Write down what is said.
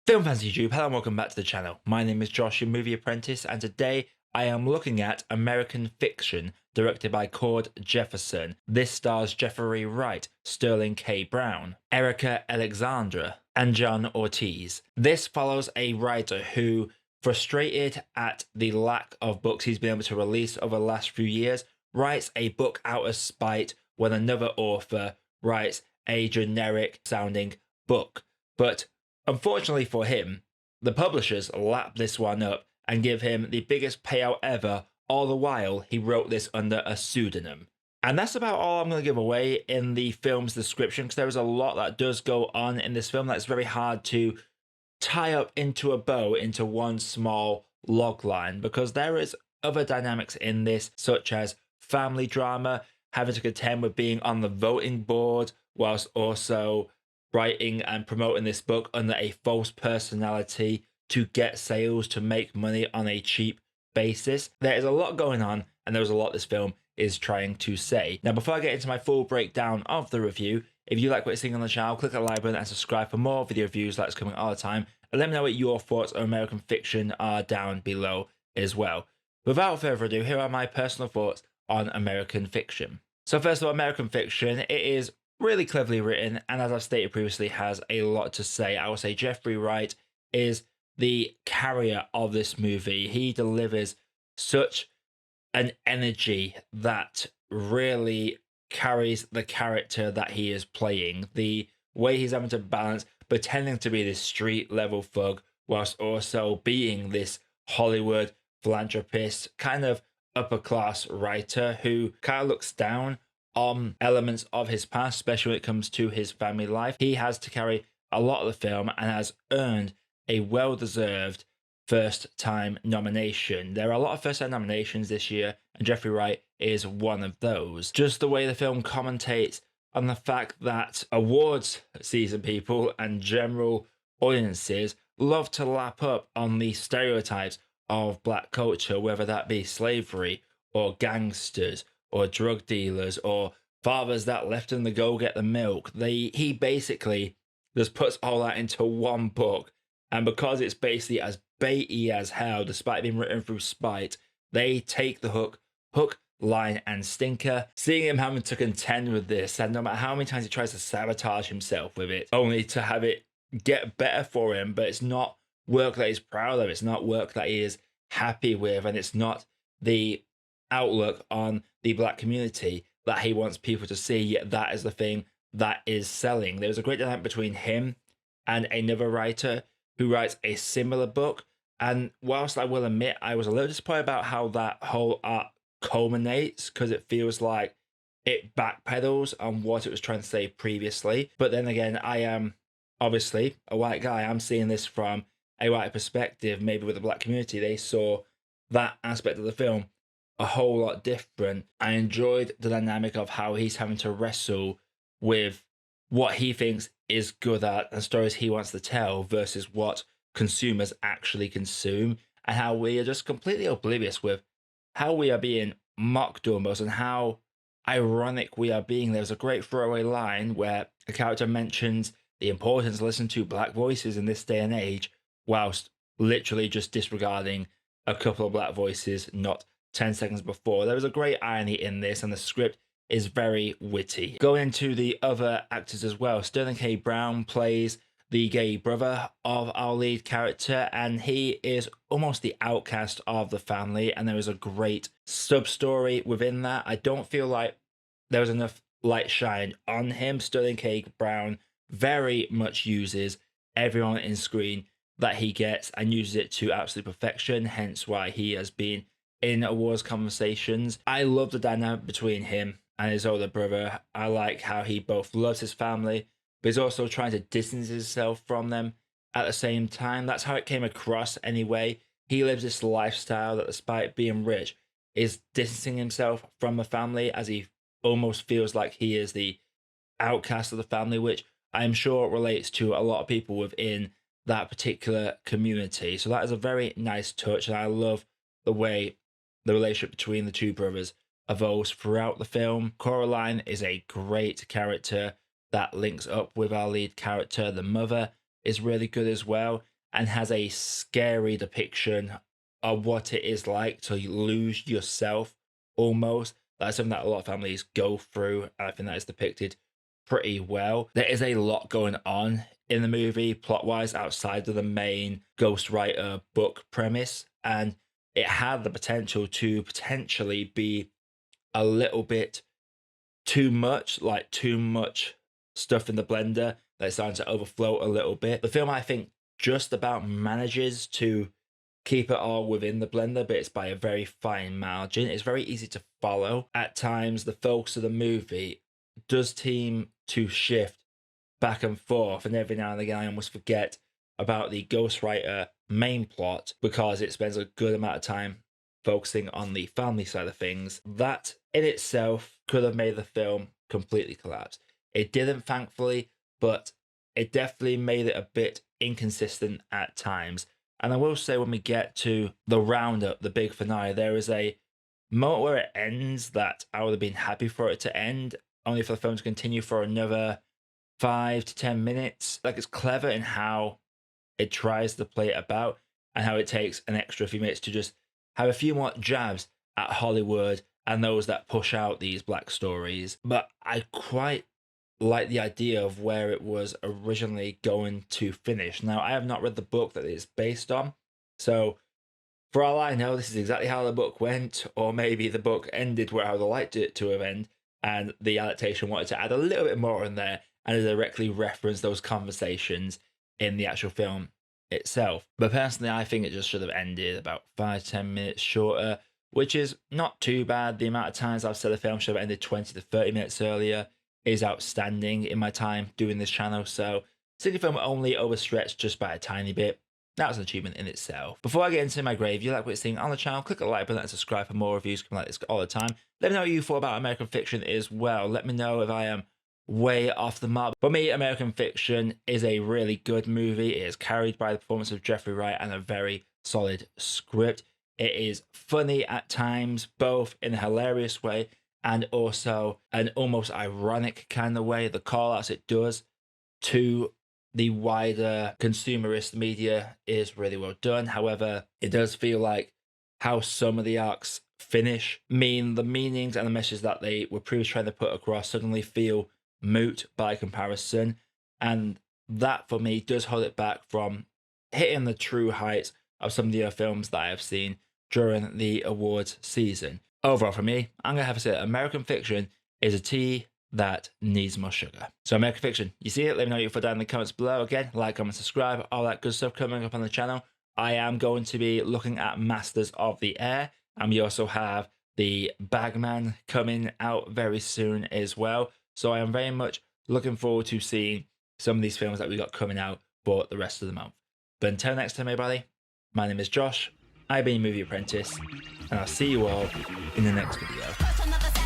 Film fans YouTube, hello and welcome back to the channel. My name is Josh, your Movie Apprentice, and today I am looking at American Fiction, directed by Jefferson. This stars Jeffrey Wright, Sterling K. Brown, Erika Alexandra, and JohnOrtiz. This follows a writer who, frustrated at the lack of books he's been able to release over the last few years, writes a book out of spite when another author writes a generic sounding book. But unfortunately for him, the publishers lap this one up and give him the biggest payout ever, all the while he wrote this under a pseudonym. And that's about all I'm going to give away in the film's description, because there is a lot that does go on in this film that's very hard to tie up into a bow into one small log line, because there is other dynamics in this, such as family drama, having to contend with being on the voting board, whilst also writing and promoting this book under a false personality to get sales, to make money on a cheap basis. There is a lot going on, and there's a lot this film is trying to say. Now, before I get into my full breakdown of the review, if you like what you're seeing on the channel, click the like button and subscribe for more video reviews like this coming all the time. And let me know what your thoughts on American Fiction are down below as well. Without further ado, here are my personal thoughts on American Fiction. So first of all, American Fiction, it is really cleverly written, and as I've stated previously, has a lot to say. I would say Jeffrey Wright is the carrier of this movie. He delivers such an energy that really carries the character that he is playing. The way he's having to balance pretending to be this street level thug whilst also being this Hollywood philanthropist, kind of upper class writer who kind of looks down on elements of his past, especially when it comes to his family life. He has to carry a lot of the film and has earned a well-deserved first-time nomination. There are a lot of first-time nominations this year, and Jeffrey Wright is one of those. Just the way the film commentates on the fact that awards season people and general audiences love to lap up on the stereotypes of black culture, whether that be slavery or gangsters or drug dealers or fathers that left him to go get the milk. He basically just puts all that into one book, and because it's basically as baity as hell, despite being written through spite, they take the hook, line, and stinker. Seeing him having to contend with this, and no matter how many times he tries to sabotage himself with it, only to have it get better for him, but it's not work that he's proud of, it's not work that he is happy with, and it's not the outlook on the black community that he wants people to see, yet that is the thing that is selling. There's a great dynamic between him and another writer who writes a similar book, and whilst I will admit I was a little disappointed about how that whole arc culminates, because it feels like it backpedals on what it was trying to say previously. But then again, I am obviously a white guy. I'm seeing this from a white perspective. Maybe with the black community, they saw that aspect of the film a whole lot different. I enjoyed the dynamic of how he's having to wrestle with what he thinks is good at and stories he wants to tell versus what consumers actually consume, and how we are just completely oblivious with how we are being mocked almost, and how ironic we are being. There's a great throwaway line where a character mentions the importance of listening to black voices in this day and age, whilst literally just disregarding a couple of black voices not 10 seconds before. There was a great irony in this, and the script is very witty. Going into the other actors as well, Sterling K. Brown plays the gay brother of our lead character, and he is almost the outcast of the family, and there is a great sub-story within that. I don't feel like there was enough light shine on him. Sterling K. Brown very much uses everyone in screen that he gets and uses it to absolute perfection, hence why he has been in awards conversations. I love the dynamic between him and his older brother. I like how he both loves his family, but he's also trying to distance himself from them at the same time. That's how it came across anyway. He lives this lifestyle that, despite being rich, is distancing himself from the family, as he almost feels like he is the outcast of the family, which I'm sure relates to a lot of people within that particular community. So that is a very nice touch, and I love the way the relationship between the two brothers evolves throughout the film. Coraline is a great character that links up with our lead character. The mother is really good as well. and has a scary depiction of what it is like to lose yourself almost. That's something that a lot of families go through, and I think that is depicted pretty well. There is a lot going on in the movie, plot-wise, outside of the main ghostwriter book premise, and it had the potential to potentially be a little bit too much, like too much stuff in the blender that's starting to overflow a little bit. The film, I think, just about manages to keep it all within the blender, but it's by a very fine margin. It's very easy to follow. At times, the focus of the movie does seem to shift back and forth, and every now and again I almost forget about the ghostwriter main plot because it spends a good amount of time focusing on the family side of things. That in itself could have made the film completely collapse. It didn't, thankfully, but it definitely made it a bit inconsistent at times. And I will say, when we get to the roundup, the big finale, there is a moment where it ends that I would have been happy for it to end, only for the film to continue for another 5 to 10 minutes. Like, it's clever in how it tries to play it about and how it takes an extra few minutes to just have a few more jabs at Hollywood and those that push out these black stories. But I quite like the idea of where it was originally going to finish. Now, I have not read the book that it's based on, so for all I know, this is exactly how the book went, or maybe the book ended where I would have liked it to have ended, and the adaptation wanted to add a little bit more in there and directly reference those conversations in the actual film itself. But personally, I think it just should have ended about 5 to 10 minutes shorter, which is not too bad. The amount of times I've said the film should have ended 20 to 30 minutes earlier is outstanding in my time doing this channel. So seeing the film only overstretched just by a tiny bit, that was an achievement in itself. Before I get into my grade, if you like what you're seeing on the channel, click the like button and subscribe for more reviews coming like this all the time. Let me know what you thought about American Fiction as well. Let me know if I am way off the mark. For me, American Fiction is a really good movie. It is carried by the performance of Jeffrey Wright and a very solid script. It is funny at times, both in a hilarious way and also an almost ironic kind of way. The call-outs it does to the wider consumerist media is really well done. However, it does feel like how some of the arcs finish mean the meanings and the messages that they were previously trying to put across suddenly feel moot by comparison. And that, for me, does hold it back from hitting the true heights of some of the other films that I have seen during the awards season. Overall, for me, I'm going to have to say that American Fiction is a tea that needs more sugar. So American Fiction, you see it? Let me know what you thought down in the comments below. Again, like, comment, subscribe, all that good stuff coming up on the channel. I am going to be looking at Masters of the Air, and we also have the Bagman coming out very soon as well. So I am very much looking forward to seeing some of these films that we got coming out for the rest of the month. But until next time, everybody, my name is Josh. I've been Movie Apprentice, and I'll see you all in the next video.